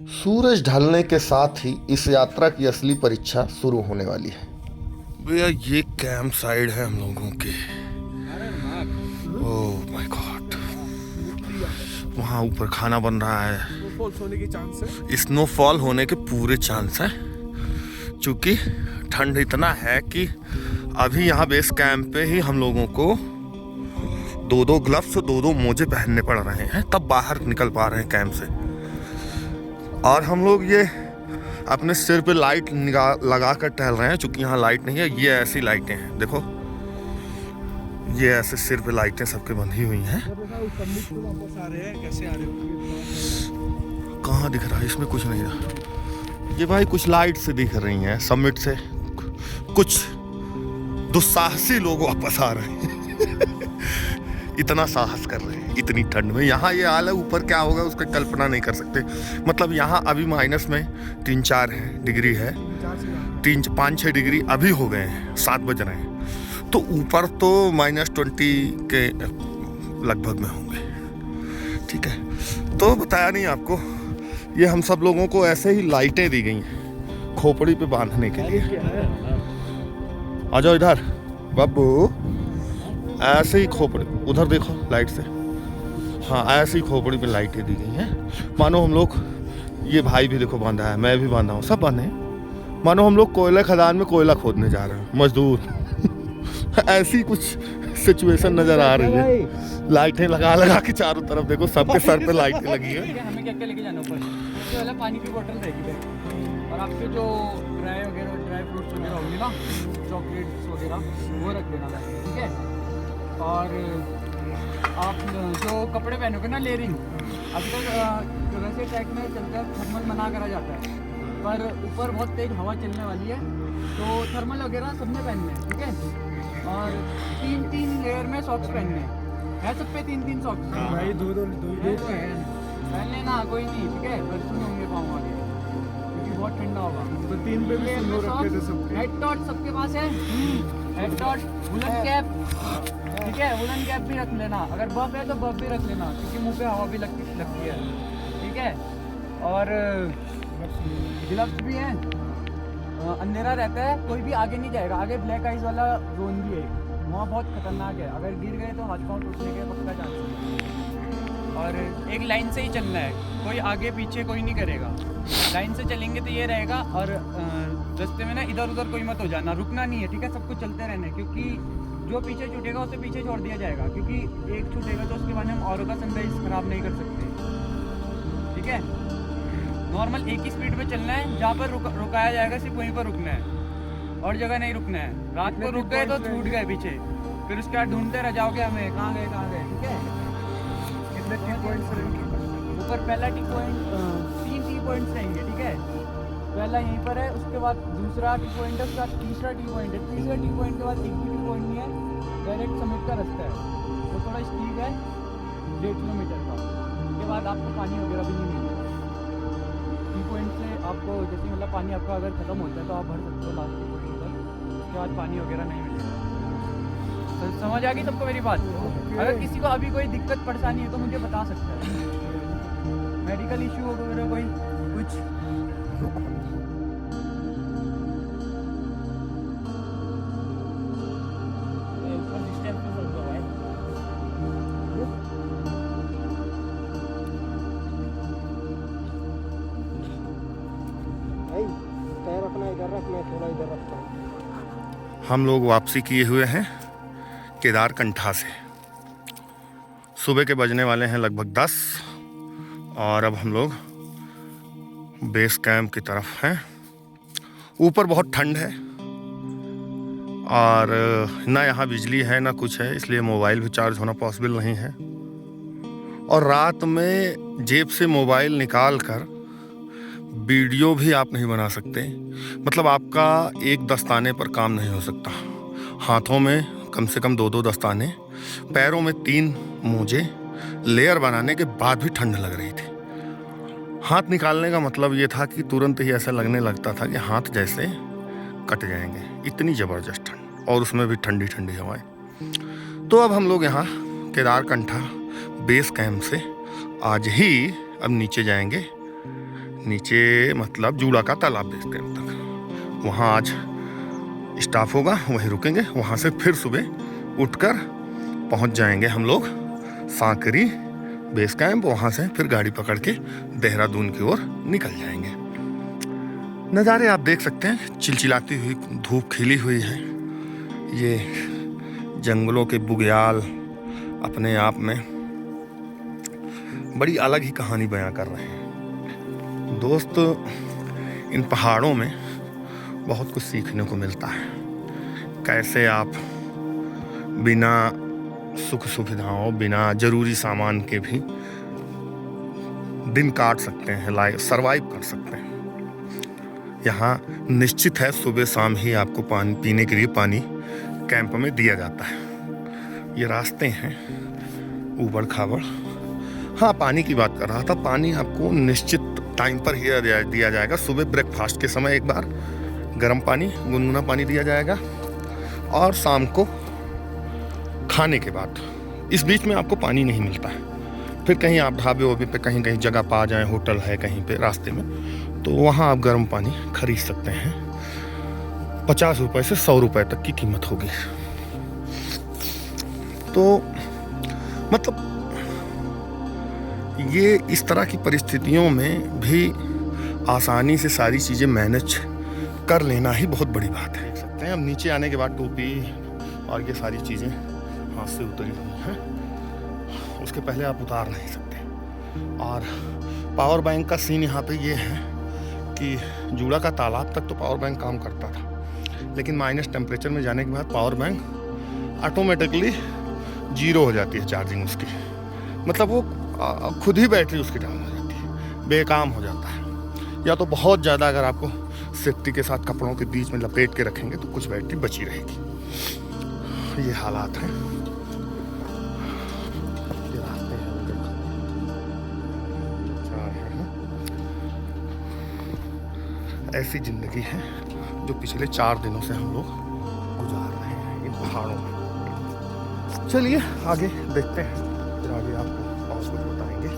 सूरज ढलने के साथ ही इस यात्रा की असली परीक्षा शुरू होने वाली है। भैया ये कैंप साइड है हम लोगों के। ओह माय गॉड, वहाँ ऊपर खाना बन रहा है। स्नोफॉल होने के पूरे चांस है, क्योंकि ठंड इतना है कि अभी यहाँ बेस कैंप पे ही हम लोगों को दो दो ग्लव्स और दो दो मोजे पहनने पड़ रहे हैं, तब बाहर निकल पा रहे हैं कैंप से। और हम लोग ये अपने सिर पे लाइट लगा कर टहल रहे हैं, क्योंकि यहाँ लाइट नहीं है। ये ऐसी लाइटें हैं, देखो ये ऐसे सिर पे लाइटें सबके बंधी हुई हैं। कहाँ दिख रहा है? इसमें कुछ नहीं रहा। ये भाई कुछ लाइट से दिख रही हैं समिट से। कुछ दुस्साहसी लोग वापस आ रहे हैं इतना साहस कर रहे हैं इतनी ठंड में। यहाँ ये हाल है, ऊपर क्या होगा उसका कल्पना नहीं कर सकते। मतलब यहाँ अभी माइनस में 3-4 डिग्री है, 3-5-6 डिग्री अभी हो गए हैं, 7 बज रहे हैं। तो ऊपर तो -20 के लगभग में होंगे। ठीक है, तो बताया नहीं आपको, ये हम सब लोगों को ऐसे ही लाइटें दी गई हैं खोपड़ी पे बांधने के लिए। आ जाओ इधर बाबू, ऐसे ही खोपड़ी, उधर देखो लाइट से। हाँ, ऐसे ही खोपड़ी पे लाइटें दी गई हैं, मानो हम लोग, ये भाई भी देखो बांधा है, मैं भी बांधा हूँ, सब बांधे हैं, मानो हम लोग कोयला खदान में कोयला खोदने जा रहे हैं, मजदूर ऐसी कुछ सिचुएशन नजर आ रही है। लाइटें लगा लगा के चारों तरफ देखो, सबके सर पे लाइटें लगी है। हमें क्या क्या लेके जाना ऊपर? सबसे पहले पानी की बोतल रहेगी, और आपके जो ड्राई फ्रूट्स वगैरह होंगे ना, चॉकलेट्स वगैरह, वो रख देना, ठीक है। और आप जो कपड़े पहनोगे ना, लेयरिंग, अभी तक वैसे ट्रैक में चलकर थर्मल मना करा जाता है, पर ऊपर बहुत तेज हवा चलने वाली है, तो थर्मल वगैरह सबने पहनने हैं, ठीक है। और 3-3 लेयर में सॉक्स पहनने हैं, सब पे 3-3 सॉक्स भाई, दो पहन लेना, कोई नहीं, ठीक है। परसों होंगे पाँव आगे, क्योंकि बहुत ठंडा होगा। तो 3 पे भी हेड टॉर्च सबके पास है, हेड टॉर्च, वुलन कैप, ठीक है, वुलन कैप भी रख लेना। अगर बफ है तो बफ भी रख लेना, क्योंकि मुंह पे हवा भी लगती है, ठीक है। और ग्लव्स भी हैं, अंधेरा रहता है, कोई भी आगे नहीं जाएगा। आगे ब्लैक आइज वाला जोन भी है, वहाँ बहुत खतरनाक है, अगर गिर गए तो हाथ पाँव टूटने के पक्का चांस है। और एक लाइन से ही चलना है, कोई आगे पीछे कोई नहीं करेगा, लाइन से चलेंगे तो ये रहेगा। और रास्ते में ना इधर उधर कोई मत हो जाना, रुकना नहीं है, ठीक है, सबको चलते रहना है, क्योंकि जो पीछे छूटेगा उसे पीछे छोड़ दिया जाएगा, क्योंकि एक छूटेगा तो उसके बाद हम औरों का सनराइज खराब नहीं कर सकते, ठीक है। नॉर्मल एक ही स्पीड में चलना है, जहाँ पर रुकाया जाएगा सिर्फ वहीं पर रुकना है, और जगह नहीं रुकना है। रात को रुक गए तो छूट गए पीछे, फिर उसके बाद ढूंढते रह जाओगे हमें, कहाँ गए, ठीक है। कितने टी पॉइंट्स रहेंगे ऊपर? पहला टी पॉइंट, 3 टी पॉइंट्स रहेंगे, ठीक है। पहला यहीं पर है, उसके बाद दूसरा टी पॉइंट है, उसके बाद तीसरा टी पॉइंट है, तीसरे टी पॉइंट के बाद एक भी टी पॉइंट नहीं है, डायरेक्ट समिट का रास्ता है, वो थोड़ा स्टीप है, 1.5 किलोमीटर का। उसके बाद आपको पानी वगैरह भी नहीं मिलेगा टी पॉइंट से। आपको जैसे मतलब पानी आपका अगर ख़त्म होता है तो आप भर सकते हो लास्ट टी पॉइंट पर, उसके बाद पानी वगैरह नहीं मिलेगा। तो समझ आ गई सबको मेरी बात? अगर किसी को अभी कोई दिक्कत परेशानी है तो मुझे बता सकता है, मेडिकल इशू वगैरह कोई कुछ। हम लोग वापसी किए हुए हैं केदारकंठा से। सुबह के बजने वाले हैं लगभग 10, और अब हम लोग बेस कैंप की तरफ हैं। ऊपर बहुत ठंड है, और ना यहाँ बिजली है ना कुछ है, इसलिए मोबाइल भी चार्ज होना पॉसिबल नहीं है। और रात में जेब से मोबाइल निकाल कर वीडियो भी आप नहीं बना सकते, मतलब आपका एक दस्ताने पर काम नहीं हो सकता। हाथों में कम से कम 2-2 दस्ताने, पैरों में 3 मोजे, लेयर बनाने के बाद भी ठंड लग रही थी। हाथ निकालने का मतलब ये था कि तुरंत ही ऐसा लगने लगता था कि हाथ जैसे कट जाएंगे, इतनी ज़बरदस्त ठंड, और उसमें भी ठंडी ठंडी हवाएं। तो अब हम लोग यहाँ केदारकंठा बेस कैंप से आज ही अब नीचे जाएंगे नीचे मतलब जूड़ा का तालाब देखते हैं तक। वहाँ आज स्टाफ होगा, वहीं रुकेंगे। वहाँ से फिर सुबह उठकर पहुँच जाएंगे हम लोग सांकरी बेस कैंप। वहाँ से फिर गाड़ी पकड़ के देहरादून की ओर निकल जाएंगे। नज़ारे आप देख सकते हैं, चिलचिलाती हुई धूप खिली हुई है। ये जंगलों के बुग्याल अपने आप में बड़ी अलग ही कहानी बयां कर रहे हैं। दोस्त, इन पहाड़ों में बहुत कुछ सीखने को मिलता है। कैसे आप बिना सुख सुविधाओं, बिना जरूरी सामान के भी दिन काट सकते हैं, लाइफ सरवाइव कर सकते हैं। यहाँ निश्चित है सुबह शाम ही आपको पानी पीने के लिए पानी कैंप में दिया जाता है। ये रास्ते हैं ऊबड़ खाबड़। हाँ, पानी की बात कर रहा था। पानी आपको निश्चित टाइम पर ही दिया जाएगा। सुबह ब्रेकफास्ट के समय एक बार गर्म पानी, गुनगुना पानी दिया जाएगा, और शाम को खाने के बाद। इस बीच में आपको पानी नहीं मिलता है। फिर कहीं आप ढाबे वोबे पे कहीं कहीं जगह पा जाएं, होटल है कहीं पे रास्ते में, तो वहाँ आप गर्म पानी खरीद सकते हैं। 50 रुपए से 100 रुपए तक की कीमत होगी। तो मतलब ये इस तरह की परिस्थितियों में भी आसानी से सारी चीज़ें मैनेज कर लेना ही बहुत बड़ी बात है। देख सकते हैं, अब नीचे आने के बाद टोपी और ये सारी चीज़ें हाथ से उतरी हुई हैं। उसके पहले आप उतार नहीं सकते। और पावर बैंक का सीन यहाँ पे ये है कि जूड़ा का तालाब तक तो पावर बैंक काम करता था, लेकिन माइनस टेम्परेचर में जाने के बाद पावर बैंक ऑटोमेटिकली 0 हो जाती है चार्जिंग उसकी। मतलब वो खुद ही बैटरी उसकी डाउन हो जाती है, बेकाम हो जाता है। या तो बहुत ज़्यादा अगर आपको सेफ्टी के साथ कपड़ों के बीच में लपेट के रखेंगे तो कुछ बैटरी बची रहेगी। ये हालात हैं। ये रास्ते हैं, ऐसी ज़िंदगी है जो पिछले 4 दिनों से हम लोग गुजार रहे हैं इन पहाड़ों में। चलिए आगे देखते हैं, फिर आगे आपको और कुछ बताएंगे।